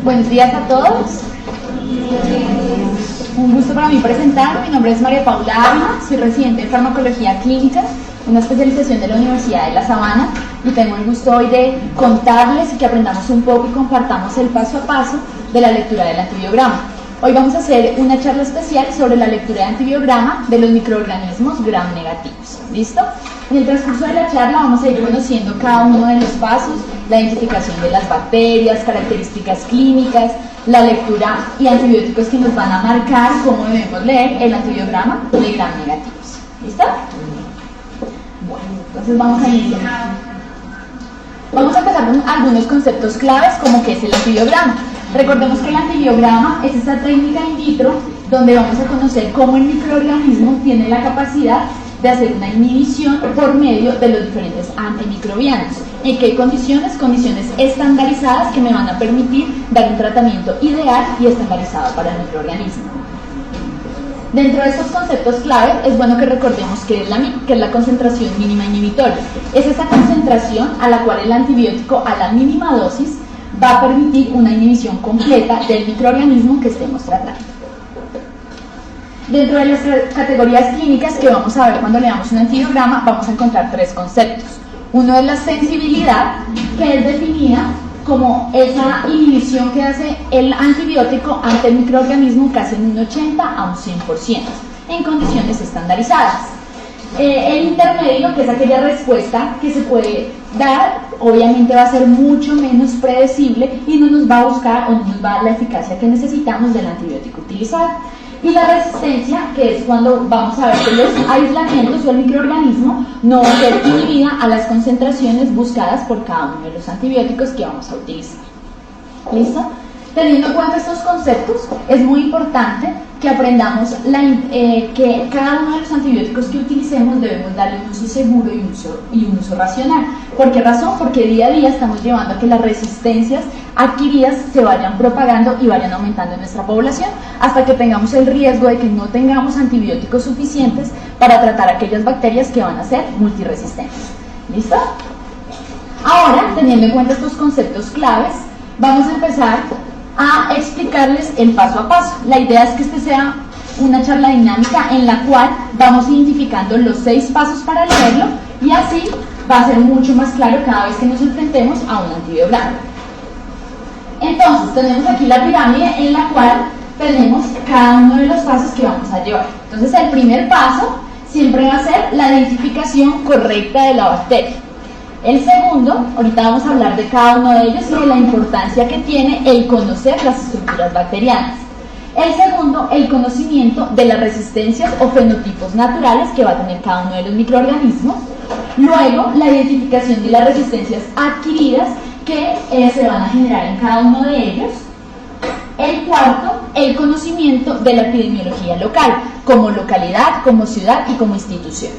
Buenos días a todos. Un gusto para mí presentarme. Mi nombre es María Paula Ávila, soy residente en Farmacología Clínica, una especialización de la Universidad de La Sabana, y tengo el gusto hoy de contarles y que aprendamos un poco y compartamos el paso a paso de la lectura del antibiograma. Hoy vamos a hacer una charla especial sobre la lectura de antibiograma de los microorganismos gram negativos. ¿Listo? En el transcurso de la charla vamos a ir conociendo cada uno de los pasos, la identificación de las bacterias, características clínicas, la lectura y antibióticos que nos van a marcar cómo debemos leer el antibiograma de gram negativos. ¿Listo? Bueno, entonces vamos a iniciar. Vamos a empezar con algunos conceptos claves como qué es el antibiograma. Recordemos que el antibiograma es esta técnica in vitro donde vamos a conocer cómo el microorganismo tiene la capacidad de hacer una inhibición por medio de los diferentes antimicrobianos. ¿En qué condiciones? Condiciones estandarizadas que me van a permitir dar un tratamiento ideal y estandarizado para el microorganismo. Dentro de estos conceptos clave es bueno que recordemos que es la concentración mínima inhibitoria. Es esa concentración a la cual el antibiótico a la mínima dosis va a permitir una inhibición completa del microorganismo que estemos tratando. Dentro de las categorías clínicas que vamos a ver cuando leamos un antibiograma, vamos a encontrar tres conceptos. Uno es la sensibilidad, que es definida como esa inhibición que hace el antibiótico ante el microorganismo casi en un 80 a un 100%, en condiciones estandarizadas. El intermedio, que es aquella respuesta que se puede dar, obviamente va a ser mucho menos predecible y no nos va a buscar o no nos va a dar la eficacia que necesitamos del antibiótico utilizado. Y la resistencia, que es cuando vamos a ver que los aislamientos o el microorganismo no va a ser inhibida a las concentraciones buscadas por cada uno de los antibióticos que vamos a utilizar. ¿Listo? Teniendo en cuenta estos conceptos, es muy importante que aprendamos que cada uno de los antibióticos que utilicemos debemos darle un uso seguro y un uso racional. ¿Por qué razón? Porque día a día estamos llevando a que las resistencias adquiridas se vayan propagando y vayan aumentando en nuestra población hasta que tengamos el riesgo de que no tengamos antibióticos suficientes para tratar aquellas bacterias que van a ser multiresistentes. ¿Listo? Ahora, teniendo en cuenta estos conceptos claves, vamos a empezar a explicarles el paso a paso. La idea es que este sea una charla dinámica en la cual vamos identificando los 6 pasos para leerlo y así va a ser mucho más claro cada vez que nos enfrentemos a un antibiograma. Entonces, tenemos aquí la pirámide en la cual tenemos cada uno de los pasos que vamos a llevar. Entonces, el primer paso siempre va a ser la identificación correcta de la bacteria. El segundo, ahorita vamos a hablar de cada uno de ellos y de la importancia que tiene el conocer las estructuras bacterianas. El segundo, el conocimiento de las resistencias o fenotipos naturales que va a tener cada uno de los microorganismos. Luego, la identificación de las resistencias adquiridas que se van a generar en cada uno de ellos. El cuarto, el conocimiento de la epidemiología local, como localidad, como ciudad y como institución.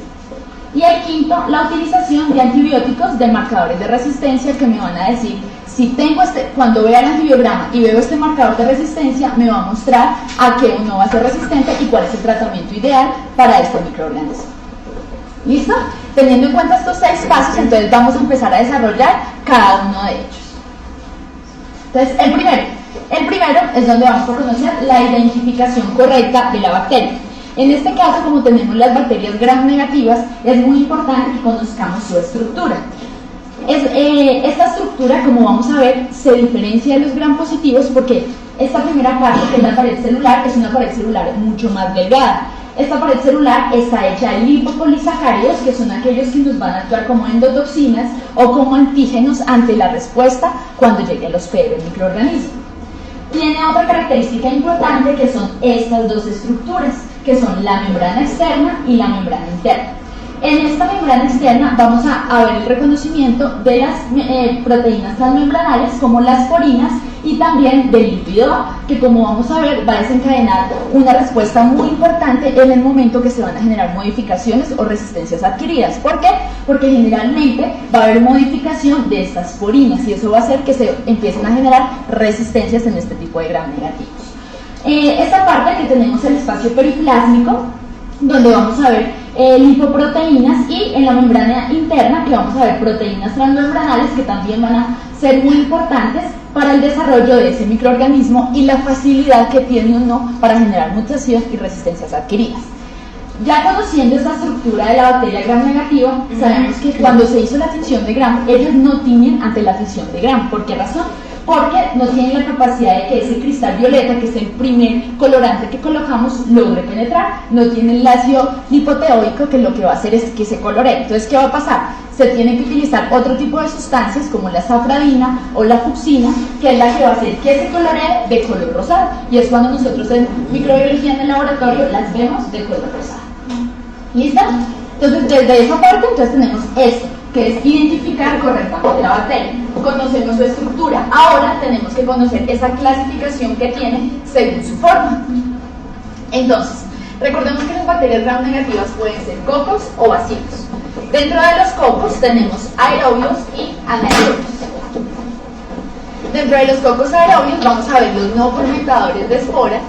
Y el quinto, la utilización de antibióticos de marcadores de resistencia que me van a decir, si tengo cuando vea el antibiograma y veo este marcador de resistencia, me va a mostrar a qué uno va a ser resistente y cuál es el tratamiento ideal para este microorganismo. ¿Listo? Teniendo en cuenta estos 6 pasos, entonces vamos a empezar a desarrollar cada uno de ellos. Entonces, el primero es donde vamos a conocer la identificación correcta de la bacteria. En este caso, como tenemos las bacterias gram negativas, es muy importante que conozcamos su estructura. Esta estructura, como vamos a ver, se diferencia de los gram positivos porque esta primera parte, que es la pared celular, es una pared celular mucho más delgada. Esta pared celular está hecha de lipopolisacáridos, que son aquellos que nos van a actuar como endotoxinas o como antígenos ante la respuesta cuando llegue al hospedero del microorganismo. Tiene otra característica importante que son estas dos estructuras, que son la membrana externa y la membrana interna. En esta membrana externa vamos a ver el reconocimiento de las proteínas transmembranales como las porinas y también del lípido A, que como vamos a ver va a desencadenar una respuesta muy importante en el momento que se van a generar modificaciones o resistencias adquiridas. ¿Por qué? Porque generalmente va a haber modificación de estas porinas y eso va a hacer que se empiecen a generar resistencias en este tipo de gram negativos. Esta parte que tenemos el espacio periplásmico, donde vamos a ver lipoproteínas, y en la membrana interna que vamos a ver proteínas transmembranales que también van a ser muy importantes para el desarrollo de ese microorganismo y la facilidad que tiene uno para generar mutación y resistencias adquiridas. Ya conociendo esta estructura de la bacteria gram negativa, sabemos que cuando se hizo la fisión de gram, ellos no tiñen ante la fisión de gram. ¿Por qué razón? Porque no tienen la capacidad de que ese cristal violeta, que es el primer colorante que colocamos, logre penetrar. No tiene el ácido lipoteóico, que lo que va a hacer es que se coloree. Entonces, ¿qué va a pasar? Se tiene que utilizar otro tipo de sustancias como la safradina o la fucsina, que es la que va a hacer que se coloree de color rosado. Y es cuando nosotros en microbiología en el laboratorio las vemos de color rosado. ¿Listo? Entonces, desde esa parte, entonces tenemos esto, que es identificar correctamente la bacteria. Conocemos su estructura. Ahora tenemos que conocer esa clasificación que tiene según su forma. Entonces, recordemos que las bacterias gram negativas pueden ser cocos o bacilos. Dentro de los cocos tenemos aerobios y anaerobios. Dentro de los cocos aerobios vamos a ver los no fermentadores de espora,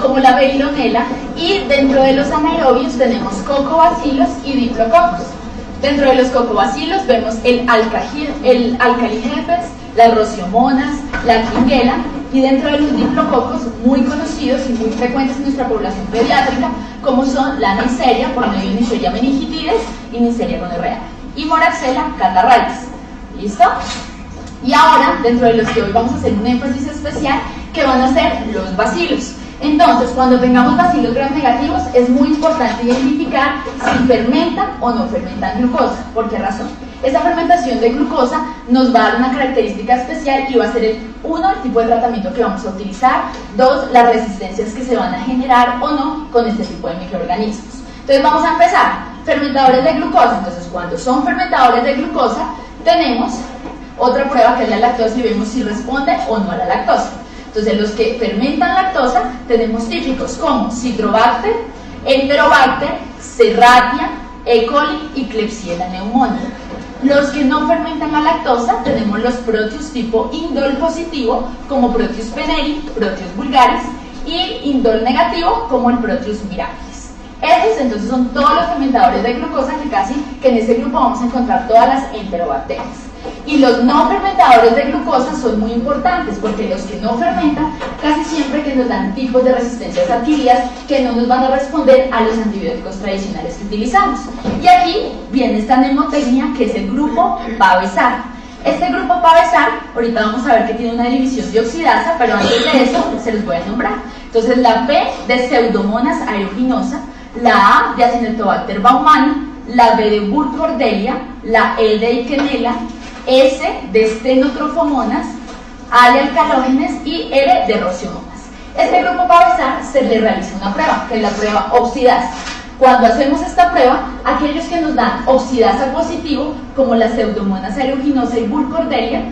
como la veillonela, y dentro de los anaerobios tenemos cocobacilos y diplococos. Dentro de los cocobacilos vemos el alcalijefes, las rociomonas, la klingela, y dentro de los diplococos, muy conocidos y muy frecuentes en nuestra población pediátrica, como son la Neisseria, por medio de Neisseria meningitidis y Neisseria gonorrea, y Moraxella catarrhalis. ¿Listo? Y ahora, dentro de los que hoy vamos a hacer un énfasis especial, que van a ser los bacilos. Entonces, cuando tengamos bacilos gram negativos, es muy importante identificar si fermentan o no fermentan glucosa. ¿Por qué razón? Esta fermentación de glucosa nos va a dar una característica especial y va a ser el tipo de tratamiento que vamos a utilizar. 2, las resistencias que se van a generar o no con este tipo de microorganismos. Entonces, vamos a empezar. Fermentadores de glucosa. Entonces, cuando son fermentadores de glucosa, tenemos otra prueba que es la lactosa y vemos si responde o no a la lactosa. Entonces, los que fermentan lactosa tenemos típicos como Citrobacter, Enterobacter, Serratia, E. coli y Klebsiella pneumoniae. Los que no fermentan la lactosa tenemos los Proteus tipo indol positivo como Proteus peneri, Proteus vulgaris, y indol negativo como el Proteus mirabilis. Estos entonces son todos los fermentadores de glucosa que en ese grupo vamos a encontrar todas las enterobacterias. Y los no fermentadores de glucosa son muy importantes porque los que no fermentan casi siempre que nos dan tipos de resistencias adquiridas que no nos van a responder a los antibióticos tradicionales que utilizamos. Y aquí viene esta mnemotecnia que es el grupo Pavesar. Este grupo Pavesar, ahorita vamos a ver que tiene una división de oxidasa, pero antes de eso se los voy a nombrar. Entonces la P de Pseudomonas aeruginosa, la A de Acinetobacter baumani, la B de Burkholderia, la E de Eikenella, S de Stenotrophomonas, A de Alcalógenes y R de Rociomonas. Este grupo Pavesar se le realiza una prueba, que es la prueba oxidasa. Cuando hacemos esta prueba, aquellos que nos dan oxidasa positivo, como la Pseudomonas aeruginosa y Burkholderia,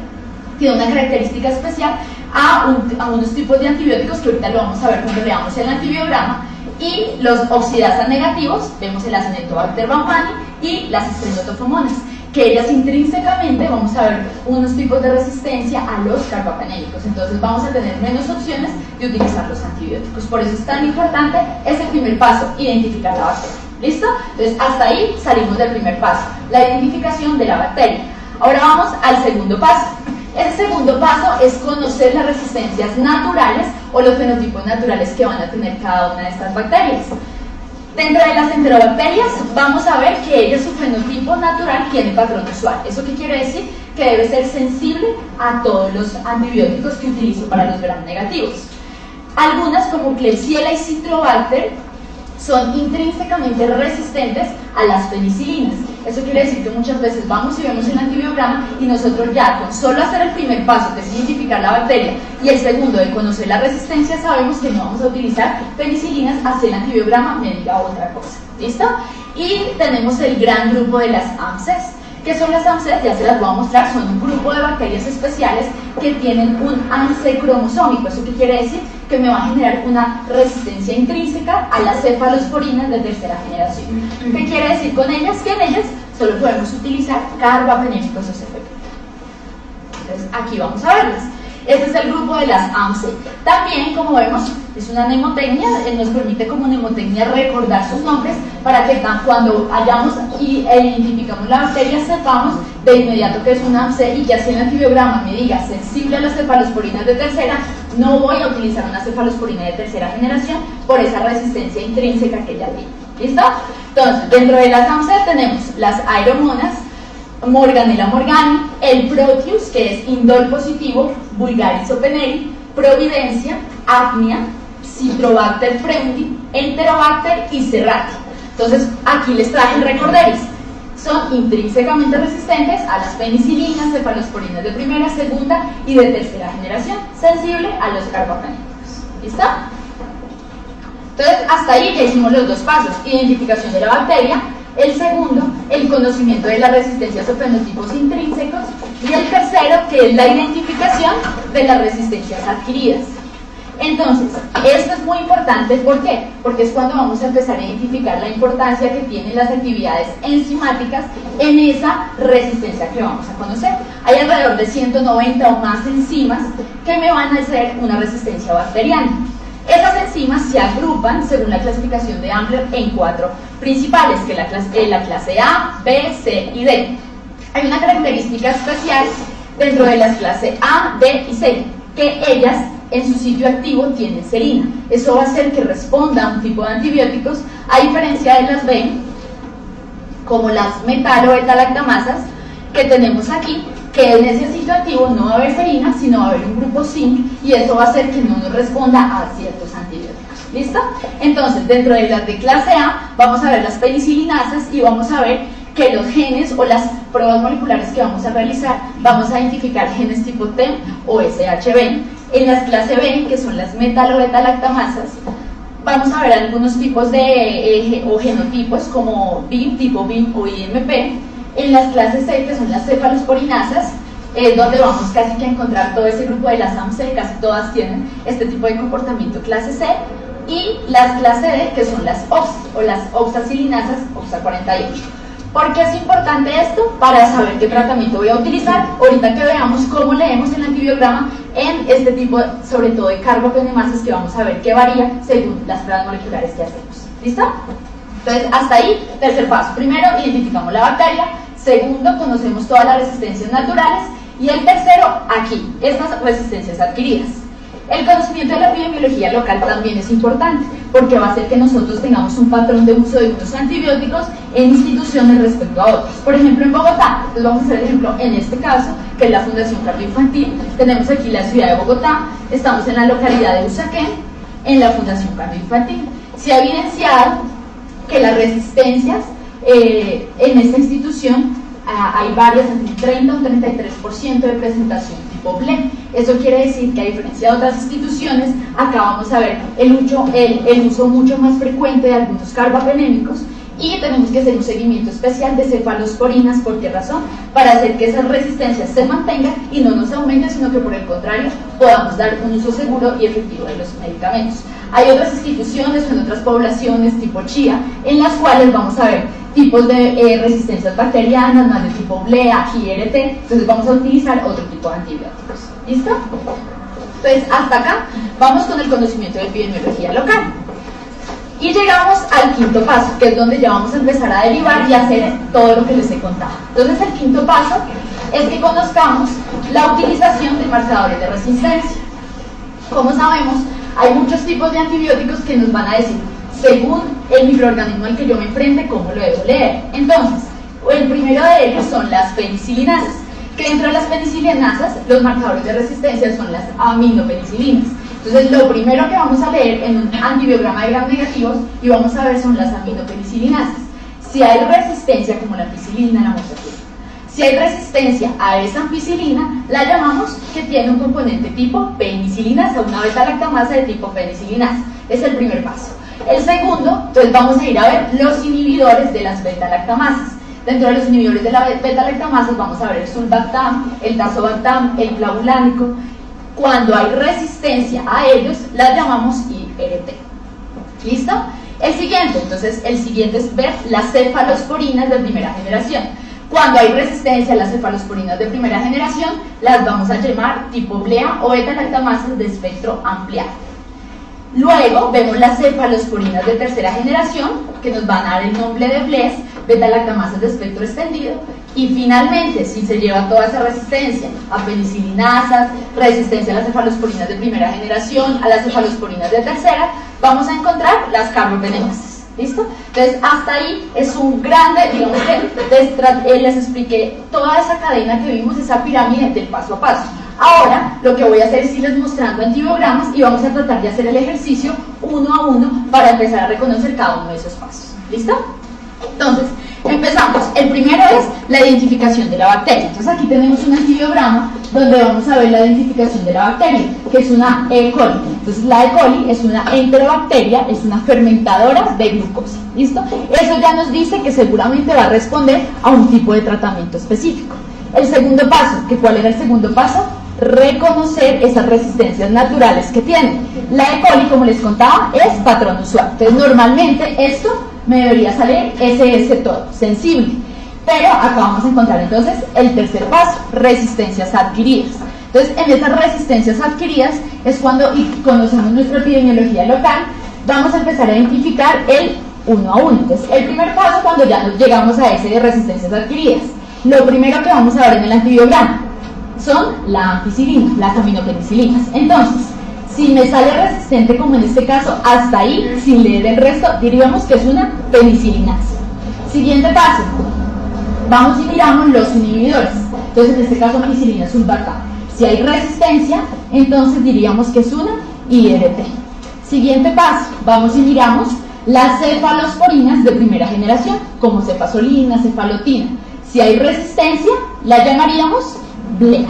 tiene una característica especial a unos tipos de antibióticos que ahorita lo vamos a ver cuando veamos el antibiograma. Y los oxidasa negativos, vemos el Acinetobacter baumani y las Stenotrophomonas, que ellas intrínsecamente vamos a ver unos tipos de resistencia a los carbapenémicos. Entonces vamos a tener menos opciones de utilizar los antibióticos. Por eso es tan importante ese primer paso, identificar la bacteria. ¿Listo? Entonces hasta ahí salimos del primer paso, la identificación de la bacteria. Ahora vamos al segundo paso. El segundo paso es conocer las resistencias naturales o los fenotipos naturales que van a tener cada una de estas bacterias. Dentro de las enterobacterias vamos a ver que ellas, su fenotipo natural tiene patrón usual. ¿Eso qué quiere decir? Que debe ser sensible a todos los antibióticos que utilizo para los gram negativos. Algunas, como Klebsiella y Citrobacter, son intrínsecamente resistentes a las penicilinas. Eso quiere decir que muchas veces vamos y vemos el antibiograma y nosotros ya con solo hacer el primer paso, que es identificar la bacteria, y el segundo de conocer la resistencia, sabemos que no vamos a utilizar penicilinas hasta el antibiograma me diga otra cosa. ¿Listo? Y tenemos el gran grupo de las AMCES. ¿Qué son las AMCES? Ya se las voy a mostrar. Son un grupo de bacterias especiales que tienen un ANCE cromosómico. ¿Eso qué quiere decir? Que me va a generar una resistencia intrínseca a las cefalosporinas de tercera generación. ¿Qué quiere decir con ellas? Que en ellas solo podemos utilizar carbapenémicos o CFP. Entonces aquí vamos a verlas. Este es el grupo de las AMC. También, como vemos, es una mnemotecnia, nos permite como mnemotecnia recordar sus nombres para que cuando hayamos y identificamos la bacteria sepamos de inmediato que es una AMC y que así el antibiograma me diga sensible a las cefalosporinas de tercera, no voy a utilizar una cefalosporina de tercera generación por esa resistencia intrínseca que ya tiene. ¿Listo? Entonces, dentro de las AMC tenemos las aeromonas, Morganella morgani, el Proteus, que es indol positivo, Vulgaris openeri, Providencia, Apnea, Citrobacter freundi, Enterobacter y Serrati. Entonces, aquí les traje el recorderis. Son intrínsecamente resistentes a las penicilinas, cefalosporinas de primera, segunda y de tercera generación, sensible a los carbapenémicos. ¿Listo? Entonces, hasta ahí ya hicimos los dos pasos: identificación de la bacteria. El segundo, el conocimiento de las resistencias o fenotipos intrínsecos. Y el tercero, que es la identificación de las resistencias adquiridas. Entonces, esto es muy importante, ¿por qué? Porque es cuando vamos a empezar a identificar la importancia que tienen las actividades enzimáticas en esa resistencia que vamos a conocer. Hay alrededor de 190 o más enzimas que me van a hacer una resistencia bacteriana. Esas enzimas se agrupan según la clasificación de Ambler en 4 principales, que es la clase A, B, C y D. Hay una característica especial dentro de las clases A, D y C, que ellas en su sitio activo tienen serina. Eso va a hacer que responda a un tipo de antibióticos, a diferencia de las B, como las metal o beta-lactamasas que tenemos aquí, que en ese sitio activo no va a haber serina, sino va a haber un grupo zinc, y eso va a hacer que no nos responda a ciertos antibióticos. ¿Listo? Entonces, dentro de las de clase A, vamos a ver las penicilinasas y vamos a ver que los genes o las pruebas moleculares que vamos a realizar, vamos a identificar genes tipo TEM o SHB. En las clase B, que son las metal o beta-lactamasas, vamos a ver algunos tipos de o genotipos como BIM, tipo BIM o IMP. En las clases C, que son las cefalosporinasas, es donde vamos casi que a encontrar todo ese grupo de las AMC, casi todas tienen este tipo de comportamiento clase C. Y las clase D, que son las OXA o las oxacilinasas, OXA 48. ¿Por qué es importante esto? Para saber qué tratamiento voy a utilizar ahorita que veamos cómo leemos el antibiograma en este tipo, sobre todo de carbapenemasas, que vamos a ver que varía según las pruebas moleculares que hacemos. ¿Listo? Entonces, hasta ahí, tercer paso. Primero, identificamos la bacteria. Segundo, conocemos todas las resistencias naturales. Y el tercero, aquí, estas resistencias adquiridas. El conocimiento de la epidemiología local también es importante, porque va a hacer que nosotros tengamos un patrón de uso de unos antibióticos en instituciones respecto a otros. Por ejemplo, en Bogotá, entonces vamos a hacer el ejemplo en este caso, que es la Fundación Cardioinfantil. Tenemos aquí la ciudad de Bogotá, estamos en la localidad de Usaquén, en la Fundación Cardioinfantil. Se ha evidenciado que las resistencias en esta institución hay varias, entre 30 o 33% de presentación tipo BLEM. Eso quiere decir que, a diferencia de otras instituciones, acá vamos a ver el uso mucho más frecuente de algunos carbapenémicos, y tenemos que hacer un seguimiento especial de cefalosporinas. ¿Por qué razón? Para hacer que esas resistencias se mantengan y no nos aumenten, sino que por el contrario podamos dar un uso seguro y efectivo de los medicamentos. Hay otras instituciones o en otras poblaciones tipo Chía, en las cuales vamos a ver tipos de resistencias bacterianas, más de tipo BLEA, GRT, entonces vamos a utilizar otro tipo de antibióticos. ¿Listo? Entonces, hasta acá vamos con el conocimiento de epidemiología local. Y llegamos al quinto paso, que es donde ya vamos a empezar a derivar y a hacer todo lo que les he contado. Entonces, el quinto paso es que conozcamos la utilización de marcadores de resistencia. Como sabemos, hay muchos tipos de antibióticos que nos van a decir, según el microorganismo al que yo me enfrente, cómo lo debo leer. Entonces, el primero de ellos son las penicilinasas, que dentro de las penicilinasas, los marcadores de resistencia son las aminopenicilinas. Entonces, lo primero que vamos a leer en un antibiograma de gram negativos y vamos a ver son las aminopenicilinas. Si hay resistencia, como la ampicilina, la moxatina, si hay resistencia a esa ampicilina, la llamamos que tiene un componente tipo penicilinasa, una beta-lactamasa de tipo penicilinasa. Es el primer paso. El segundo, entonces vamos a ir a ver los inhibidores de las beta-lactamasas. Dentro de los inhibidores de la beta-lactamasas vamos a ver el sulbactam, el tazobactam, el clavulánico. Cuando hay resistencia a ellos, las llamamos IRT. ¿Listo? El siguiente es ver las cefalosporinas de primera generación. Cuando hay resistencia a las cefalosporinas de primera generación, las vamos a llamar tipo BLEA o beta-lactamasas de espectro ampliado. Luego vemos las cefalosporinas de tercera generación, que nos van a dar el nombre de BLES, beta-lactamasas de espectro extendido. Y finalmente, si se lleva toda esa resistencia a penicilinasas, resistencia a las cefalosporinas de primera generación, a las cefalosporinas de tercera, vamos a encontrar las carbapenemasas. ¿Listo? Entonces, hasta ahí es un grande, digamos que les expliqué toda esa cadena que vimos, esa pirámide del paso a paso. Ahora, lo que voy a hacer es irles mostrando antibiogramas y vamos a tratar de hacer el ejercicio uno a uno para empezar a reconocer cada uno de esos pasos. ¿Listo? Entonces, empezamos. El primero es la identificación de la bacteria. Entonces, aquí tenemos un antibiograma donde vamos a ver la identificación de la bacteria, que es una E. coli. Entonces, la E. coli es una enterobacteria, es una fermentadora de glucosa. ¿Listo? Eso ya nos dice que seguramente va a responder a un tipo de tratamiento específico. El segundo paso, ¿cuál era el segundo paso? Reconocer esas resistencias naturales que tiene. La E. coli, como les contaba, es patrón usual. Entonces, normalmente esto me debería salir SS todo, sensible. Pero acá vamos a encontrar entonces el tercer paso, resistencias adquiridas. Entonces, en esas resistencias adquiridas es cuando, y conocemos nuestra epidemiología local, vamos a empezar a identificar el uno a uno. Entonces, el primer paso cuando ya nos llegamos a ese de resistencias adquiridas. Lo primero que vamos a ver en el antibiograma son la ampicilina, las aminopenicilinas. Entonces, si me sale resistente, como en este caso, hasta ahí, sin leer el resto, diríamos que es una penicilinasa. Siguiente paso, vamos y miramos los inhibidores. Entonces, en este caso, ampicilina sulfatada. Si hay resistencia, entonces diríamos que es una IRT. Siguiente paso, vamos y miramos las cefalosporinas de primera generación, como cefazolina, cefalotina. Si hay resistencia, la llamaríamos BLEA.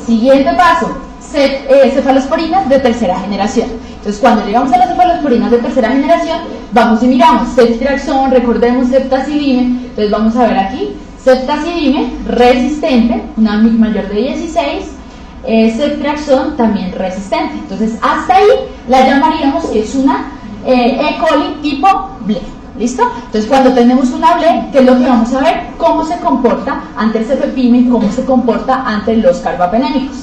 Siguiente paso, cefalosporinas de tercera generación. Entonces, cuando llegamos a las cefalosporinas de tercera generación, vamos y miramos ceftriaxón, recordemos ceftazidime. Entonces, vamos a ver aquí ceftazidime resistente, una MIC mayor de 16, ceftriaxón también resistente. Entonces, hasta ahí la llamaríamos que es una E. coli tipo BLEA. ¿Listo? Entonces, cuando tenemos una BLE, ¿qué es lo que vamos a ver? Cómo se comporta ante el cefepime, cómo se comporta ante los carbapenémicos.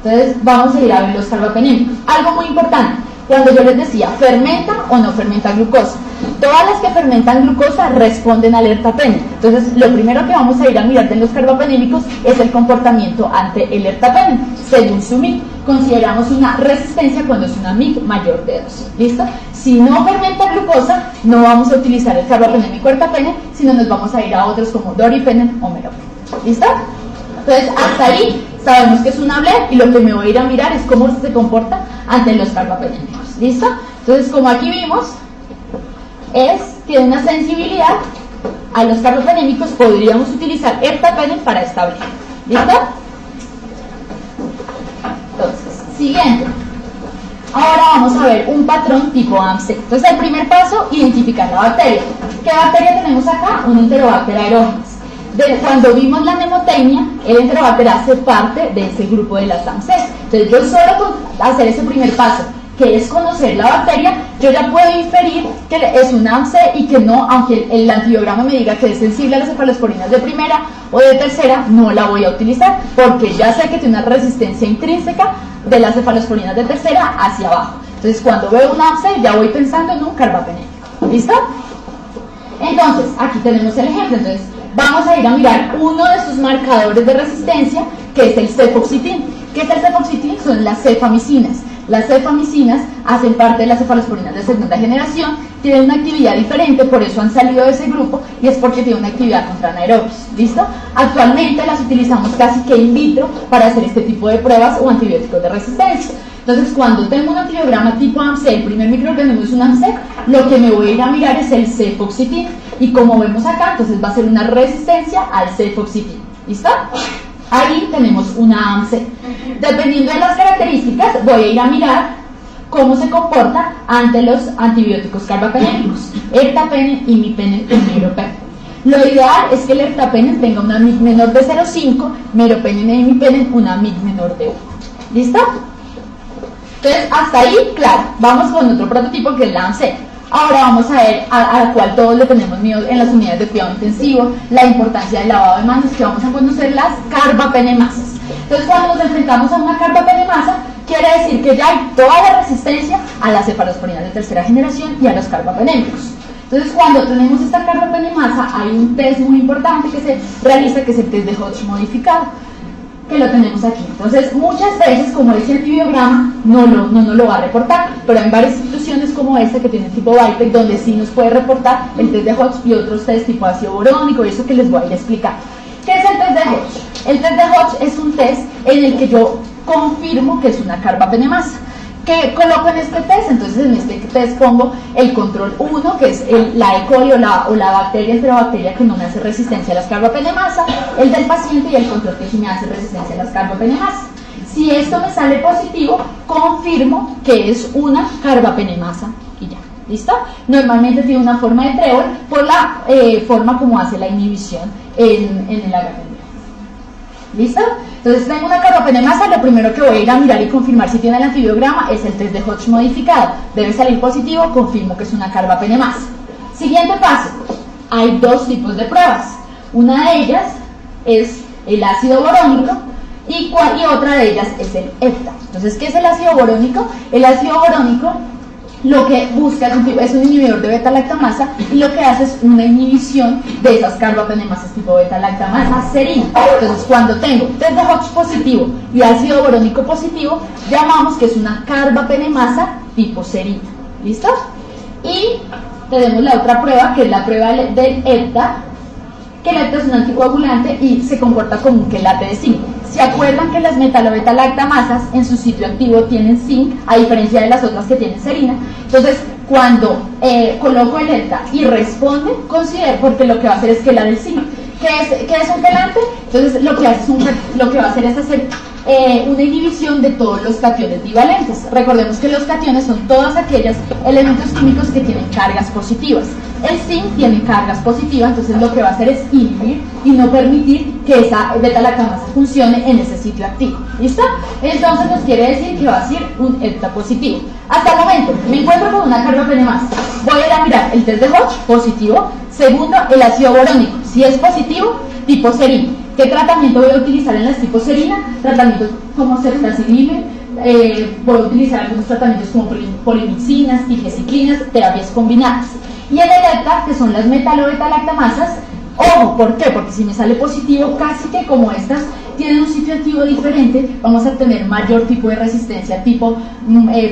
Entonces, vamos a ir a ver los carbapenémicos. Algo muy importante, cuando yo les decía, ¿fermenta o no fermenta glucosa? Todas las que fermentan glucosa responden a alertapene. Entonces, lo primero que vamos a ir a mirar de los carbapenémicos es el comportamiento ante el alertapene, según su MIC. Consideramos una resistencia cuando es una MIC mayor de 2. ¿Listo? Si no fermenta glucosa, no vamos a utilizar el carbapenémico ertapene, sino nos vamos a ir a otros como doripenem o meropenem. ¿Listo? Entonces, hasta ahí sabemos que es una BLE y lo que me voy a ir a mirar es cómo se comporta ante los carbapenémicos. ¿Listo? Entonces, como aquí vimos, tiene una sensibilidad a los carbapenémicos, podríamos utilizar ertapenem para esta BLE. ¿Listo? Entonces, siguiente. Ahora vamos a ver un patrón tipo AMC. Entonces, el primer paso, identificar la bacteria. ¿Qué bacteria tenemos acá? Un Enterobacter aerogenes. Cuando vimos la nemotecnia, el Enterobacter hace parte de ese grupo de las AMC. Entonces, yo solo con hacer ese primer paso, que es conocer la bacteria, yo ya puedo inferir que es una AMC y que no, aunque el antibiograma me diga que es sensible a las cefalosporinas de primera o de tercera, no la voy a utilizar, porque ya sé que tiene una resistencia intrínseca de las cefalosporinas de tercera hacia abajo. Entonces, cuando veo una AMC, ya voy pensando en un carbapenémico. ¿Listo? Entonces, aquí tenemos el ejemplo. Entonces, vamos a ir a mirar uno de sus marcadores de resistencia, que es el cefoxitin. ¿Qué es el cefoxitin? Son las cefamicinas. Las cefamicinas hacen parte de las cefalosporinas de segunda generación, tienen una actividad diferente, por eso han salido de ese grupo, y es porque tienen una actividad contra anaerobios. ¿Listo? Actualmente las utilizamos casi que in vitro para hacer este tipo de pruebas o antibióticos de resistencia. Entonces, cuando tengo un antibiograma tipo AMC, el primer microorganismo es un AMC, lo que me voy a ir a mirar es el cefoxitin, y como vemos acá, entonces va a ser una resistencia al cefoxitin. ¿Listo? Ahí tenemos una AMC. Dependiendo de las características, voy a ir a mirar cómo se comporta ante los antibióticos carbapenémicos, ertapenem, imipenem y meropenem. Lo ideal es que el ertapenem tenga una MIC menor de 0,5, meropenem y imipenem una MIC menor de 1. ¿Listo? Entonces, hasta ahí, claro, vamos con otro prototipo que es la AMC. Ahora vamos a ver a cual todos le tenemos miedo en las unidades de cuidado intensivo, la importancia del lavado de manos, que vamos a conocer las carbapenemasas. Entonces, cuando nos enfrentamos a una carbapenemasa, quiere decir que ya hay toda la resistencia a las cefalosporinas de tercera generación y a los carbapenémicos. Entonces, cuando tenemos esta carbapenemasa, hay un test muy importante que se realiza, que es el test de Hodge modificado, que lo tenemos aquí. Entonces, muchas veces, como dice el antibiograma, no nos lo va a reportar, pero hay varias instituciones como esta que tienen tipo BIPEC, donde sí nos puede reportar el test de Hodge y otros test tipo ácido borónico, y eso que les voy a ir a explicar. ¿Qué es el test de Hodge? El test de Hodge es un test en el que yo confirmo que es una carbapenemasa. ¿Qué coloco en este test? Entonces, en este test pongo el control 1, que es la E. coli o la bacteria, enterobacteria, que no me hace resistencia a las carbapenemasa, el del paciente, y el control que sí me hace resistencia a las carbapenemasa. Si esto me sale positivo, confirmo que es una carbapenemasa y ya. ¿Listo? Normalmente tiene una forma de trébol por la forma como hace la inhibición en el agarre. ¿Listo? Entonces tengo una carbapenemasa, lo primero que voy a ir a mirar y confirmar si tiene el antibiograma es el test de Hodge modificado. Debe salir positivo, confirmo que es una carbapenemasa. Siguiente paso, hay dos tipos de pruebas. Una de ellas es el ácido borónico y otra de ellas es el EPTA. Entonces, ¿qué es el ácido borónico? El ácido borónico lo que busca es un inhibidor de beta-lactamasa, y lo que hace es una inhibición de esas carbapenemasas tipo beta-lactamasa serina. Entonces, cuando tengo test de Hodge positivo y ácido borónico positivo, llamamos que es una carbapenemasa tipo serina. ¿Listo? Y tenemos la otra prueba, que es la prueba del EPTA, que el EPTA es un anticoagulante y se comporta como un quelate de zinc. ¿Se acuerdan que las metalobeta-lactamasas en su sitio activo tienen zinc, a diferencia de las otras que tienen serina? Entonces, cuando coloco el EPTA y responde, considero, porque lo que va a hacer es quelar el zinc. ¿Qué es un quelante? Entonces, lo que va a hacer es hacer una inhibición de todos los cationes divalentes. Recordemos que los cationes son todos aquellos elementos químicos que tienen cargas positivas. El zinc tiene cargas positivas, entonces lo que va a hacer es inhibir y no permitir que esa beta-lactamasa funcione en ese sitio activo. ¿Listo? Entonces nos quiere decir que va a ser un EPTA positivo. Hasta el momento, me encuentro con una carbapenemasa. Voy a ir a mirar el test de Hodge, positivo. Segundo, el ácido borónico. Si es positivo, tipo serina. ¿Qué tratamiento voy a utilizar en las tipos serina? Tratamientos como ceftazidime, voy a utilizar algunos tratamientos como polimixinas, tigeciclinas, terapias combinadas. Y en el EPTA, que son las metalobeta-lactamasas, ojo, ¿por qué? Porque si me sale positivo, casi que como estas tienen un sitio activo diferente, vamos a tener mayor tipo de resistencia, tipo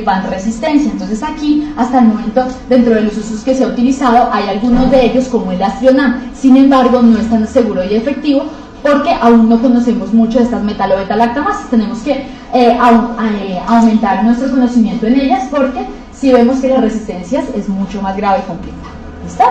PAN resistencia. Entonces aquí, hasta el momento, dentro de los usos que se ha utilizado, hay algunos de ellos como el Astrionam. Sin embargo, no es tan seguro y efectivo, porque aún no conocemos mucho de estas metalobeta-lactamasas. Tenemos que aumentar nuestro conocimiento en ellas, porque si vemos que las resistencias es mucho más grave y complicada. ¿Listo?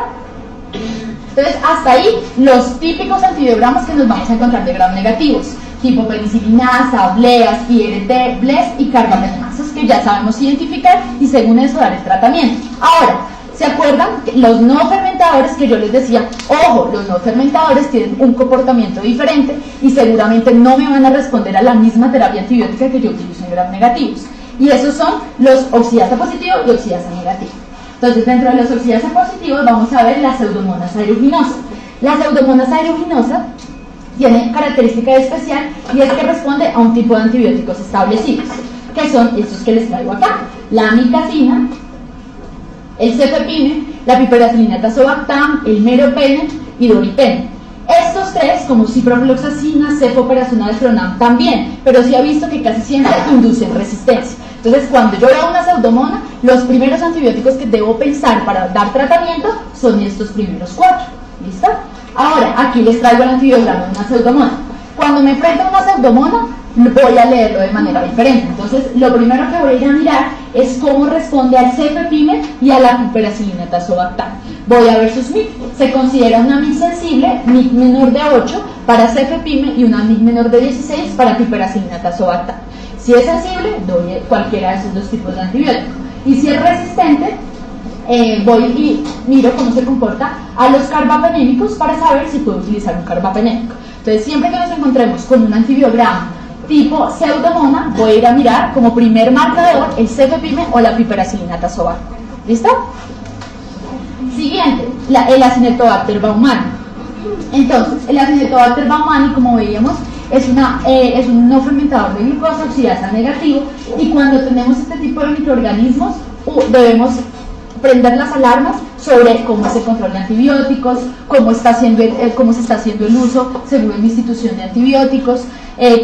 Entonces, hasta ahí los típicos antibiogramas que nos vamos a encontrar de gram negativos, tipo penicilinasa, bleas, IRT, BLES y carbapenemasas, que ya sabemos identificar y según eso dar el tratamiento. Ahora, ¿se acuerdan? Los no fermentadores, que yo les decía, ojo, los no fermentadores tienen un comportamiento diferente y seguramente no me van a responder a la misma terapia antibiótica que yo utilizo en gram negativos. Y esos son los oxidasa positivo y oxidasa negativo. Entonces, dentro de los oxidasa positivos vamos a ver la Pseudomonas aeruginosa. La Pseudomonas aeruginosa tiene característica especial, y es que responde a un tipo de antibióticos establecidos, que son estos que les traigo acá: la amicacina, el cefepime, la piperacilina tazobactam, el meropenem y doripenem. Estos tres, como ciprofloxacina, cefoperazona, Astrionam, también, pero sí ha visto que casi siempre inducen resistencia. Entonces, cuando yo veo una pseudomona, los primeros antibióticos que debo pensar para dar tratamiento son estos primeros cuatro. ¿Listo? Ahora, aquí les traigo el antibiograma de una pseudomona. Cuando me enfrento a una pseudomona, voy a leerlo de manera diferente. Entonces, lo primero que voy a ir a mirar es cómo responde al cefepime y a la piperacilina tazobactam. Voy a ver sus MIC. Se considera una MIC sensible, MIC menor de 8 para cefepime y una MIC menor de 16 para piperacilina tazobactam. Si es sensible, doy cualquiera de esos dos tipos de antibiótico. Y si es resistente, voy y miro cómo se comporta a los carbapenémicos para saber si puedo utilizar un carbapenémico. Entonces, siempre que nos encontremos con un antibiograma tipo pseudomona, voy a ir a mirar como primer marcador el cefepime o la piperacilina tazobactam. ¿Listo? Siguiente, el Acinetobacter baumani. Entonces, el Acinetobacter baumani, como veíamos, es un no fermentador de glucosa oxidasa negativo, y cuando tenemos este tipo de microorganismos debemos prender las alarmas sobre cómo es el control de antibióticos, cómo se está haciendo el uso según la institución de antibióticos,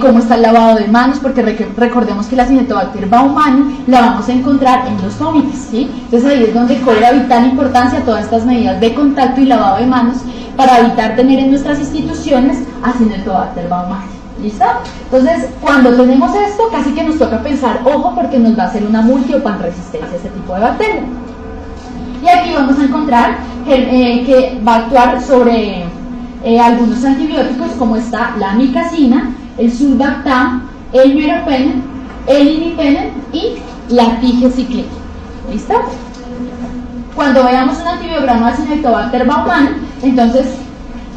cómo está el lavado de manos, porque recordemos que la Acinetobacter baumani la vamos a encontrar en los vómitos, ¿sí? Entonces ahí es donde cobra vital importancia todas estas medidas de contacto y lavado de manos para evitar tener en nuestras instituciones Acinetobacter baumani. ¿Listo? Entonces, cuando tenemos esto, casi que nos toca pensar, ojo, porque nos va a hacer una multi o panresistencia este tipo de bacteria. Y aquí vamos a encontrar que va a actuar sobre algunos antibióticos, como está la amicacina, el sulbactam, el meropenem, el imipenem y la tigeciclina. ¿Listo? Cuando veamos un antibiograma de Acinetobacter baumani, entonces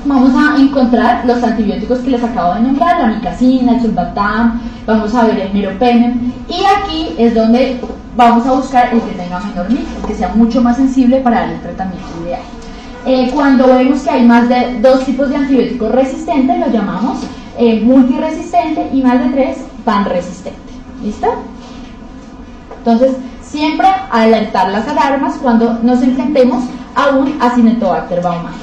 vamos a encontrar los antibióticos que les acabo de nombrar, la amicacina, el sulbactam, vamos a ver el meropenem, y aquí es donde vamos a buscar el que tenga menor MIC, el que sea mucho más sensible para el tratamiento ideal. Cuando vemos que hay más de 2 tipos de antibióticos resistentes, lo llamamos multiresistente, y más de 3 panresistente. ¿Listo? Entonces, siempre alertar las alarmas cuando nos enfrentemos a un Acinetobacter baumani.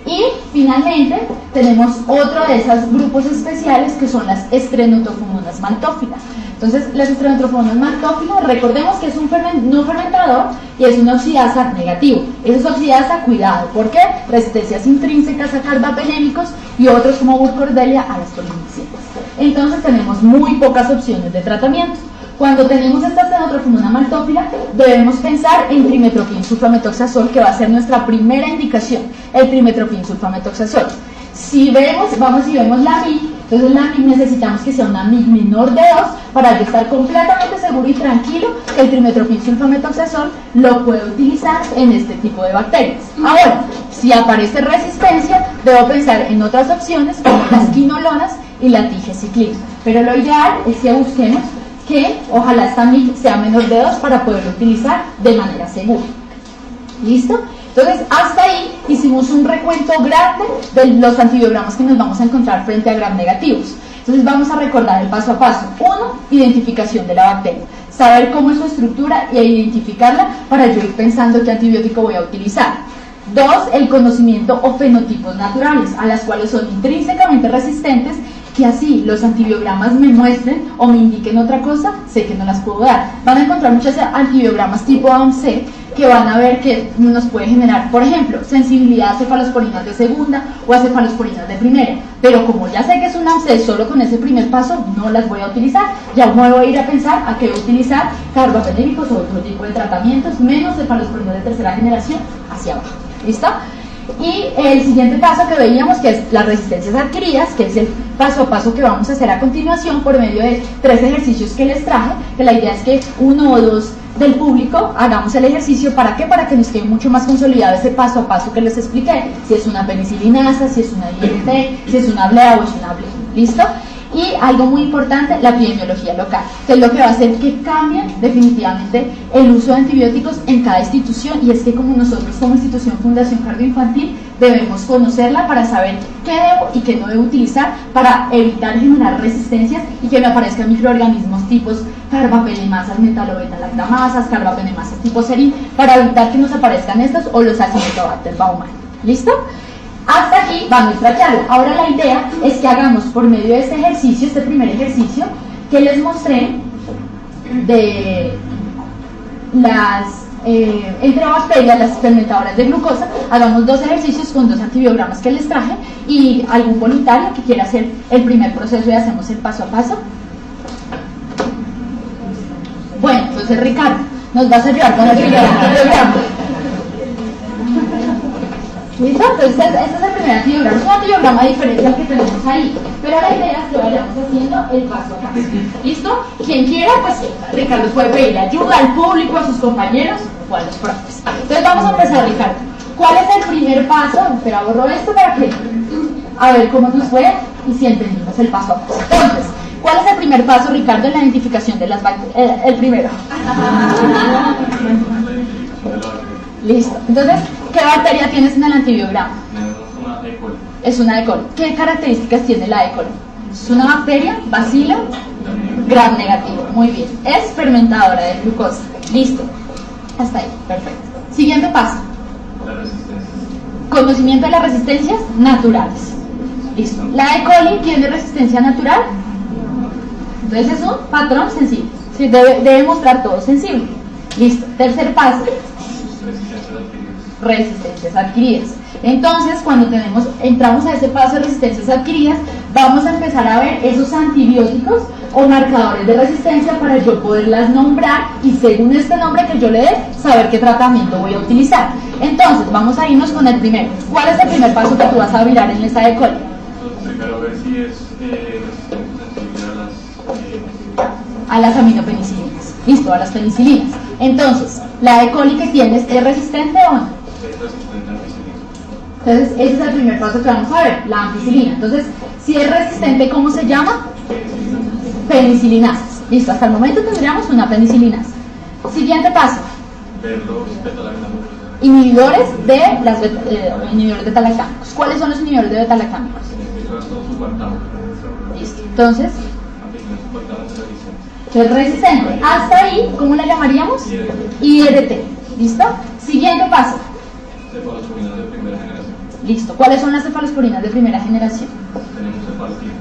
Y finalmente tenemos otro de esos grupos especiales, que son las Streptococcus maltophilas. Entonces, las Streptococcus maltophilas, recordemos que es un no fermentador y es una oxidasa negativo. Esa es oxidasa, cuidado, ¿por qué? Resistencias intrínsecas a carbapenémicos y otros como Burkholderia a las polinicinas. Entonces tenemos muy pocas opciones de tratamiento. Cuando tenemos esta Streptococcus maltophilas, debemos pensar en trimetoprim sulfametoxazol, que va a ser nuestra primera indicación, el trimetoprim sulfametoxazol. Si vemos la MIC, entonces la MIC necesitamos que sea una MIC menor de 2 para yo estar completamente seguro y tranquilo que el trimetoprim sulfametoxazol lo puedo utilizar en este tipo de bacterias. Ahora, si aparece resistencia, debo pensar en otras opciones como las quinolonas y la tigeciclina. Pero lo ideal es que busquemos que ojalá esta MIC sea menor de 2 para poderlo utilizar de manera segura. ¿Listo? Entonces, hasta ahí hicimos un recuento grande de los antibiogramas que nos vamos a encontrar frente a gram negativos. Entonces, vamos a recordar el paso a paso. 1, identificación de la bacteria. Saber cómo es su estructura y identificarla para yo ir pensando qué antibiótico voy a utilizar. 2, el conocimiento o fenotipos naturales, a las cuales son intrínsecamente resistentes, que así los antibiogramas me muestren o me indiquen otra cosa, sé que no las puedo dar. Van a encontrar muchos antibiogramas tipo AMC que van a ver que nos puede generar, por ejemplo, sensibilidad a cefalosporinas de segunda o a cefalosporinas de primera, pero como ya sé que es un AMC, solo con ese primer paso no las voy a utilizar. Ya me voy a ir a pensar a qué voy a utilizar carbapenémicos o otro tipo de tratamientos, menos cefalosporinas de tercera generación hacia abajo. ¿Listo? Y el siguiente paso que veíamos, que es las resistencias adquiridas, que es el paso a paso que vamos a hacer a continuación por medio de 3 ejercicios que les traje, que la idea es que 1 o 2 del público hagamos el ejercicio. ¿Para qué? Para que nos quede mucho más consolidado ese paso a paso que les expliqué, si es una penicilinasa, si es una INT, si es una blea o es una blea. ¿Listo? Y algo muy importante, la epidemiología local, que es lo que va a hacer que cambie definitivamente el uso de antibióticos en cada institución, y es que como nosotros como institución Fundación Cardioinfantil debemos conocerla para saber qué debo y qué no debo utilizar para evitar generar resistencias y que me aparezcan microorganismos tipos carbapenemasas, metalobeta-lactamasas, carbapenemasas tipo serin, para evitar que nos aparezcan estos o los Acinetobacter baumani. ¿Listo? Hasta aquí va nuestra charla. Ahora la idea es que hagamos por medio de este ejercicio, este primer ejercicio que les mostré de las enterobacterias, las fermentadoras de glucosa, hagamos 2 ejercicios con 2 antibiogramas que les traje y algún voluntario que quiera hacer el primer proceso y hacemos el paso a paso. Bueno, entonces Ricardo nos vas a ayudar con el primer antibiograma. ¿Listo? Entonces este es el primer antibiograma. Es un antibiograma diferente al que tenemos ahí, pero la idea es que vayamos haciendo el paso a paso. ¿Listo? Quien quiera, pues Ricardo puede pedirle ayuda al público, a sus compañeros o a los profes. Entonces vamos a empezar, Ricardo. ¿Cuál es el primer paso? Espera, borro esto para que a ver cómo nos fue y si entendimos el paso a paso. Entonces, ¿cuál es el primer paso, Ricardo, en la identificación de las bacterias? El primero. Listo. Entonces, ¿qué bacteria tienes en el antibiograma? Una E. coli. Es una E. coli. ¿Qué características tiene la E. coli? Es una bacteria, bacilo, gram negativo. Muy bien. Es fermentadora de glucosa. Listo. Hasta ahí. Perfecto. Siguiente paso. La resistencia. Conocimiento de las resistencias naturales. Listo. La E. coli tiene resistencia natural. Entonces es un patrón sensible. Sí, debe mostrar todo sensible. Listo. Tercer paso. Resistencias adquiridas. Entonces, cuando entramos a ese paso de resistencias adquiridas, vamos a empezar a ver esos antibióticos o marcadores de resistencia para yo poderlas nombrar y según este nombre que yo le dé, saber qué tratamiento voy a utilizar. Entonces, vamos a irnos con el primero. ¿Cuál es el primer paso que tú vas a mirar en esta E. coli? Primero ver si es resistente a las aminopenicilinas. Listo, a las penicilinas. Entonces, la E. coli que tienes, ¿es resistente o no? Es resistente a ampicilina. Entonces, ese es el primer paso que vamos a ver, la ampicilina. Entonces, si es resistente, ¿cómo se llama? Penicilinasis. Listo, hasta el momento tendríamos una penicilinasis. Siguiente paso. Ver los beta-lactámicos. Inhibidores de inhibidores beta-lactámicos. ¿Cuáles son los inhibidores de beta-lactámicos? Listo. Entonces, es resistente. Hasta ahí, ¿cómo la llamaríamos? IRT. ¿Listo? Siguiente paso. Cefalosporinas de primera generación. Listo. ¿Cuáles son las cefalosporinas de primera generación? Tenemos cefalotina.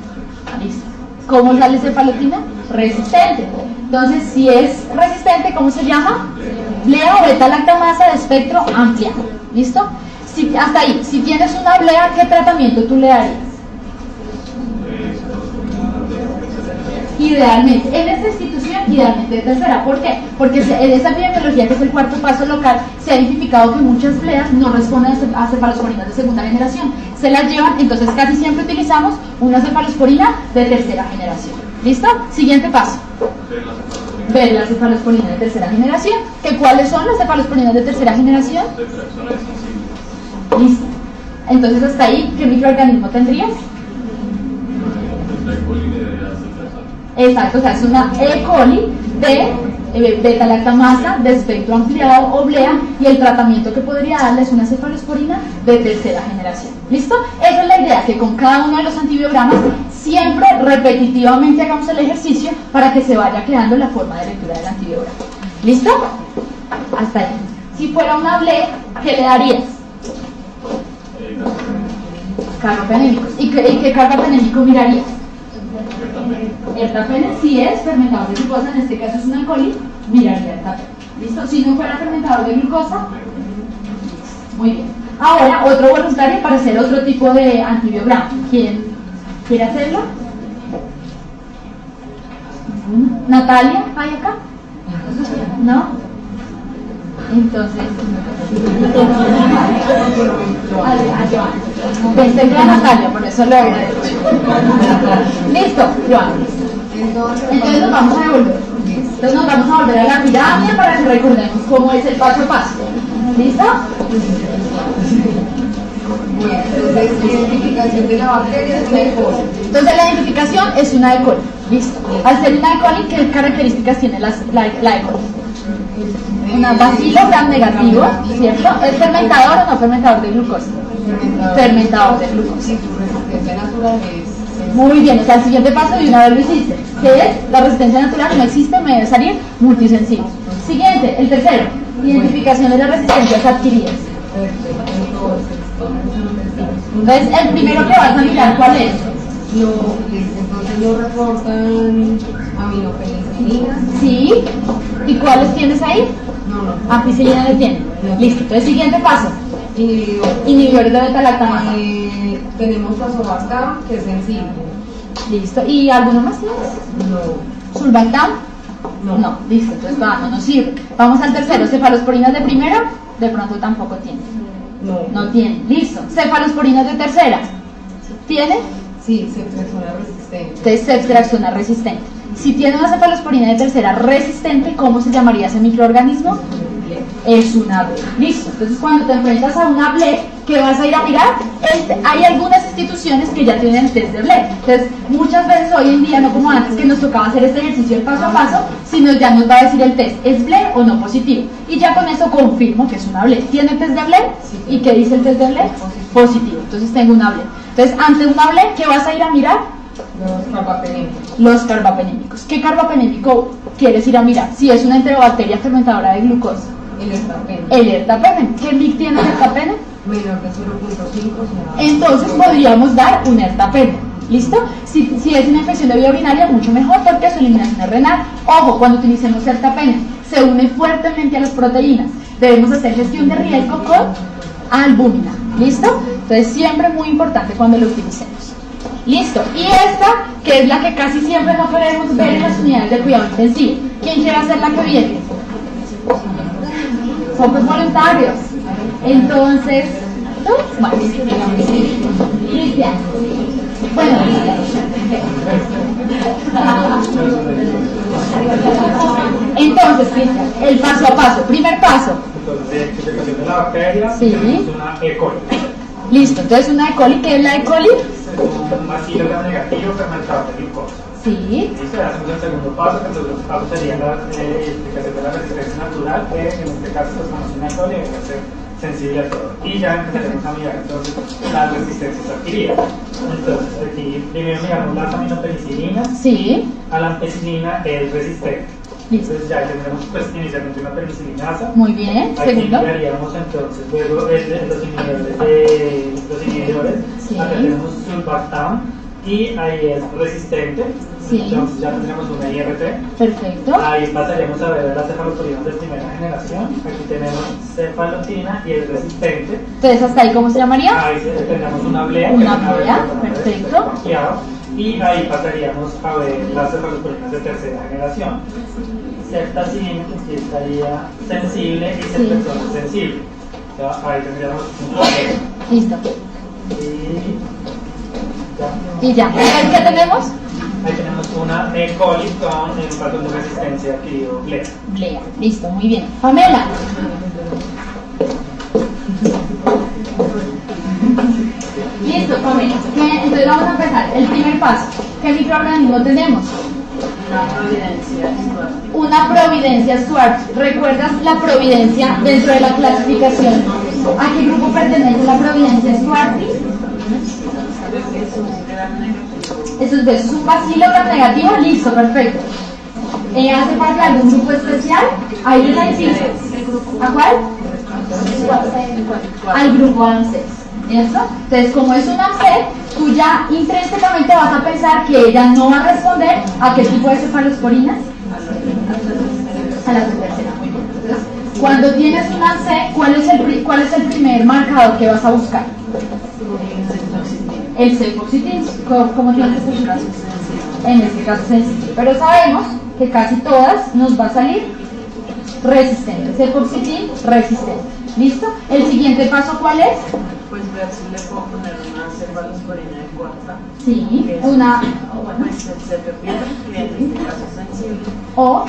Listo. ¿Cómo sale cefalotina? Resistente. Entonces, si es resistente, ¿cómo se llama? Blea o beta-lactamasa de espectro ampliado. ¿Listo? Hasta ahí. Si tienes una blea, ¿qué tratamiento tú le darías? Idealmente, en esta institución, idealmente de tercera. ¿Por qué? Porque en esta epidemiología, que es el cuarto paso local, se ha identificado que muchas bleas no responden a cefalosporinas de segunda generación. Se las llevan, entonces casi siempre utilizamos una cefalosporina de tercera generación. ¿Listo? Siguiente paso. Ver las cefalosporinas de tercera generación. ¿Cuáles son las cefalosporinas de tercera generación? Listo. Entonces hasta ahí, ¿qué microorganismo tendrías? Exacto, o sea, es una E. coli de beta-lactamasa de espectro ampliado o blea, y el tratamiento que podría darle es una cefalosporina de tercera generación. ¿Listo? Esa es la idea, que con cada uno de los antibiogramas siempre repetitivamente hagamos el ejercicio para que se vaya creando la forma de lectura del antibiograma. ¿Listo? Hasta ahí. Si fuera una blea, ¿qué le darías? Carbapenémicos. ¿Y qué carbapenémico mirarías? Ertapenem, si es fermentador de glucosa, en este caso es una E. coli, miraría ertapenem. ¿Listo? Si no fuera fermentador de glucosa, muy bien. Ahora, otro voluntario para hacer otro tipo de antibiograma. ¿Quién quiere hacerlo? ¿Natalia? ¿Hay acá? ¿No? Entonces, pensé que era Natalia, por eso lo había dicho. Listo, Joan. Entonces nos vamos a devolver. Entonces nos vamos a volver a la pirámide para que recordemos cómo es el paso a paso. ¿Listo? Entonces, identificación de la bacteria es una E. coli. Entonces la identificación es una E. coli. Listo. Al ser una E. coli, ¿qué características tiene la E. coli? Una bacilo gram negativo, ¿cierto? ¿Es fermentador o no fermentador de glucosa? Fermentador de glucosa. Si tu resistencia natural es... Muy bien, o sea, el siguiente paso de una vez lo hiciste, que es la resistencia natural no existe, me debe salir multisensible. Siguiente, el tercero, identificación de las resistencias adquiridas. Entonces, el primero que vas a mirar, ¿cuál es? Entonces no reportan aminopenicilinas. Sí. ¿Y cuáles tienes ahí? No. Ampicilina le tiene. Listo. Entonces, siguiente paso. Inhibidores. Inhibidores de beta-lactamasa. Tenemos azobactam, que es sensible. Listo. ¿Y alguno más tienes? No. ¿Sulbactam? No. Listo. Entonces, no nos sirve. Vamos al tercero. Cefalosporinas de primero, de pronto tampoco tiene. No tiene. Listo. Cefalosporinas de tercera. ¿Tiene? Sí, ceftriaxona resistente. Entonces, ceftriaxona resistente. Si tiene una cefalosporina de tercera resistente, ¿cómo se llamaría ese microorganismo? es una BLE. Listo. Entonces, cuando te enfrentas a una BLE, ¿qué vas a ir a mirar? Hay algunas instituciones que ya tienen el test de BLE. Entonces, muchas veces hoy en día, no como antes que nos tocaba hacer este ejercicio el paso a paso, sino ya nos va a decir el test, ¿es BLE o no positivo? Y ya con eso confirmo que es una BLE. ¿Tiene test de BLE? ¿Y qué dice el test de BLE? Positivo. Entonces, tengo una BLE. Entonces, ante una BLE, ¿qué vas a ir a mirar? Los carbapenémicos. Los carbapenémicos. ¿Qué carbapenémico quieres ir a mirar? Si es una enterobacteria fermentadora de glucosa. El ertapenem. El ertapenem. ¿Qué MIC tiene el ertapenem? Menor de 0.5. Entonces podríamos dar un ertapenem. ¿Listo? Si es una infección de vía urinaria, mucho mejor porque su eliminación es renal. Ojo, cuando utilicemos ertapenem, se une fuertemente a las proteínas. Debemos hacer gestión de riesgo con albúmina. ¿Listo? Entonces siempre muy importante cuando lo utilicemos. Listo. Y esta, que es la que casi siempre no podemos ver en las unidades de cuidado intensivo. ¿Quién quiere hacer la que viene? Pocos voluntarios. Entonces, ¿tú? Bueno, Cristian. Bueno, entonces, Cristian, el paso a paso. Primer paso. Entonces, de identificación de la bacteria, Sí. tenemos una E. coli. Listo, entonces una E. coli. ¿Qué es la E. coli? Es un bacilo gram negativo fermentado de glucosa. Sí. Listo, ya hacemos el segundo paso, que el segundo paso sería la identificación de la resistencia natural, que en este caso pues como es una E. coli debe ser sensible a todo. Y ya empezaremos a mirar entonces las resistencias adquiridas. Entonces, aquí primero miramos las aminopenicilinas. Sí. A la ampicilina es resistente. Listo. Entonces ya tendremos pues inicialmente una penicilinasa. Muy bien. Aquí Segundo. miraríamos entonces luego los inhibidores. Sí. Acá tenemos sulbactam y ahí es resistente. Sí. Entonces ya tendremos una IRT. Perfecto. Ahí pasaríamos a ver las cefalosporinas de primera generación. Aquí tenemos cefalotina y es resistente. Entonces, ¿hasta ahí cómo se llamaría? Ahí tenemos una blea. Una blea, perfecto. Y ahí pasaríamos a ver las cefalosporinas de tercera generación. Ceftazine, que estaría sensible, y ceftriaxona sensible. Ya, ahí tendríamos un problema. Listo. Y ya. Y ya. ¿Qué tenemos? Ahí tenemos una E. coli con un patrón de resistencia adquirido blea. Blea. Listo, muy bien. Pamela. Listo, Pamela. Entonces vamos a empezar. El primer paso. ¿Qué microorganismo tenemos? Una providencia Schwartz. ¿Recuerdas la providencia dentro de la clasificación? ¿A qué grupo pertenece la providencia Schwartz? Eso es un bacilo gram negativo. Listo, perfecto. ¿Hace parte de algún grupo especial? Ahí les existe. ¿A cuál? Al grupo ANSES. ¿Cierto? Entonces, como es una C, tú ya intrínsecamente vas a pensar que ella no va a responder a qué tipo de cefalosporinas. A las de tercera. Muy bien. Entonces, cuando tienes una C, ¿cuál es el primer marcador que vas a buscar? El cefoxitin. ¿Cómo tienes que ser? En este caso sensible. Pero sabemos que casi todas nos va a salir resistente. Cefoxitin resistente. ¿Listo? ¿El siguiente paso cuál es? Pues ver si le puedo poner una cefalosporina de cuarta. Sí, Que es, una. pues el cepepir, que en este caso es sensible. O.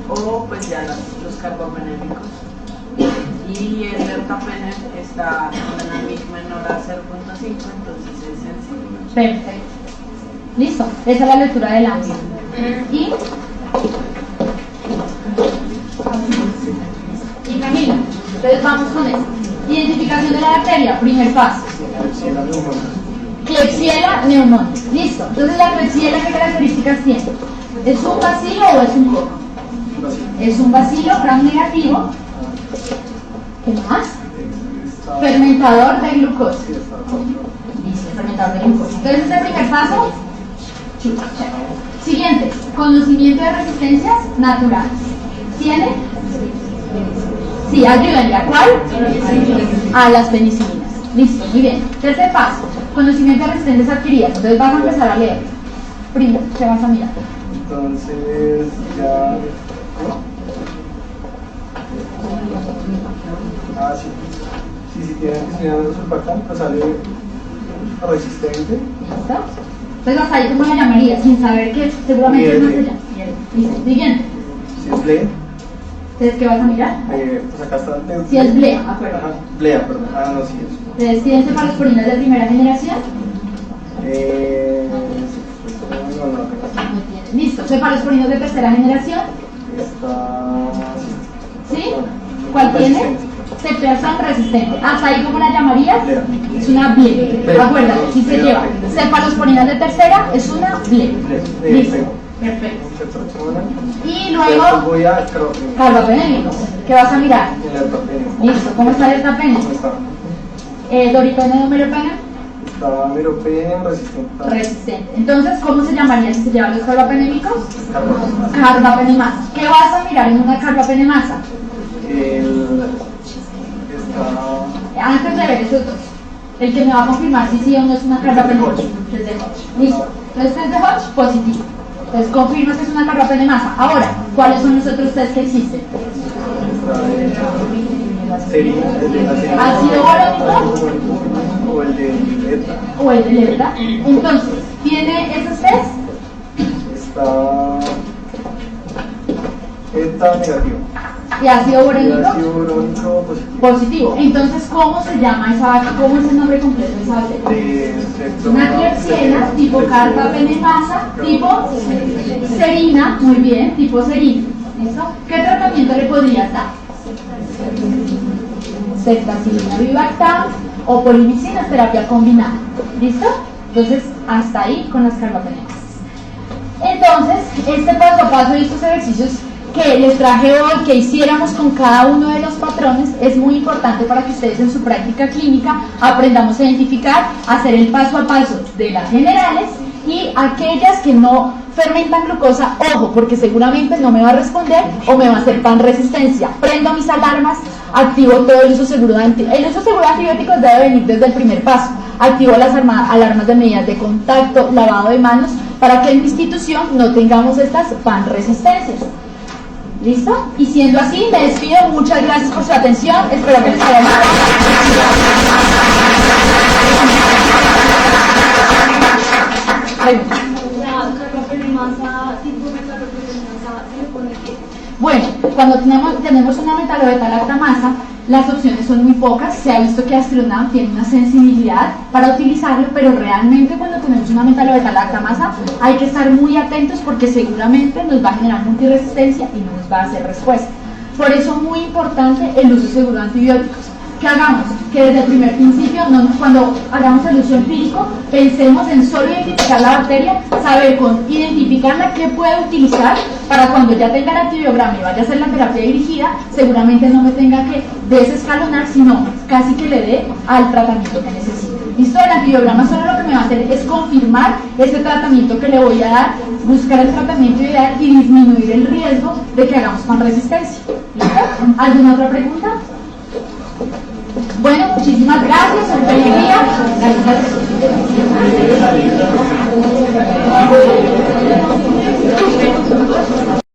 O pues ya los carbapenémicos. Y el ertapenem está en una MIC menor a 0.5, entonces es sensible. Perfecto. Listo. Esa es la lectura del ámbito. Y Camila. Entonces vamos con esto. Identificación de la bacteria, primer paso. Klebsiella pneumoniae. Listo. Entonces la Klebsiella, ¿qué características tiene? ¿Es un bacilo o es un coco? Es un bacilo gram negativo. ¿Qué más? Fermentador de glucosa. Listo, fermentador de glucosa. Entonces ese primer paso. Chuta, chévere. Siguiente, conocimiento de resistencias naturales. ¿Tiene? Sí, ayúdenle. ¿A cuál? A las penicilinas. Listo, muy bien. Tercer paso, conocimiento de resistencias adquiridas. Entonces vamos a empezar a leer. Primero, ¿qué vas a mirar? Entonces, ya. Ah, sí. Si tienen que estudiar el sulbactam, pues sale resistente. ¿Listo? Entonces hasta ahí, ¿cómo la llamaría? Sin saber que seguramente es más allá. Listo, siguiente. Si es blend, Entonces, ¿qué vas a mirar? Pues acá está el Si es blea, acuerdo. Ajá, blea, perdón. Ah, no, sí es. Entonces, ¿tienen cefalosporinas de primera generación? No, no, No tienen. Listo. ¿Cefalosporinas de tercera generación? está. ¿Sí? ¿Cuál tiene? Cepteosan resistente. ¿Hasta ahí cómo la llamarías? Es una ble. Acuérdate, si se lleva cefalosporinas de tercera, es una ble. Listo. Perfecto. Y luego, voy a carbapenémicos. carbapenémicos. ¿Qué vas a mirar? El alpapénico. Listo. ¿Cómo está el ertapene? ¿Cómo está? ¿Doripene o meropene? Está meropene resistente. Resistente. Entonces, ¿cómo se llamaría si se llevan los carbapenémicos? Carbapenémicos. Carbapenemasa. ¿Qué vas a mirar en una carbapenemasa? Está. Antes de ver esos dos, el que me va a confirmar si sí o no es una carbapenemasa. Test de Hodge. Listo. Entonces, test de Hodge, positivo. Entonces, confirmas que es una carbapenemasa. Ahora, ¿cuáles son los otros test que existen? Serina, el de la serina. ¿Ácido borónico? O el de Leta. O el de Lepta. Entonces, ¿tiene esos test? Está negativo. ¿Y ácido Y borónico? ácido borónico positivo. Positivo. Entonces, ¿cómo se llama esa, cómo es el nombre completo de esa bacteria? Una Klebsiella tipo carbapenemasa, tipo serina, muy bien, tipo serina. ¿Listo? ¿Qué tratamiento le podrías dar? Ceftazidima vivactam o polimicina, terapia combinada. ¿Listo? Entonces, hasta ahí con las carbapenemasas. Entonces, este paso a paso y estos ejercicios que les traje hoy, que hiciéramos con cada uno de los patrones, es muy importante para que ustedes en su práctica clínica aprendamos a identificar, hacer el paso a paso de las generales y aquellas que no fermentan glucosa, ojo, porque seguramente no me va a responder o me va a hacer pan resistencia. Prendo mis alarmas, activo todo el uso seguro de antibióticos. El uso seguro de antibióticos debe venir desde el primer paso. Activo las alarmas de medidas de contacto, lavado de manos, para que en mi institución no tengamos estas pan resistencias. ¿Listo? Y siendo así, me despido. Muchas gracias por su atención. Espero que les haya gustado. Bueno, cuando tenemos una metalobeta-lactamasa, las opciones son muy pocas. Se ha visto que Astronam tiene una sensibilidad para utilizarlo, pero realmente cuando tenemos una metalobeta-lactamasa hay que estar muy atentos porque seguramente nos va a generar multiresistencia y no nos va a hacer respuesta. Por eso muy importante el uso seguro de antibióticos. ¿Qué hagamos? Que desde el primer principio, cuando hagamos el uso empírico, pensemos en solo identificar la bacteria, saber con identificarla qué puede utilizar para cuando ya tenga el antibiograma y vaya a hacer la terapia dirigida, seguramente no me tenga que desescalonar, sino casi que le dé al tratamiento que necesite. ¿Listo? El antibiograma solo lo que me va a hacer es confirmar ese tratamiento que le voy a dar, buscar el tratamiento ideal y disminuir el riesgo de que hagamos pan resistencia. ¿Listo? ¿Alguna otra pregunta? Bueno, muchísimas gracias, un feliz día. Gracias.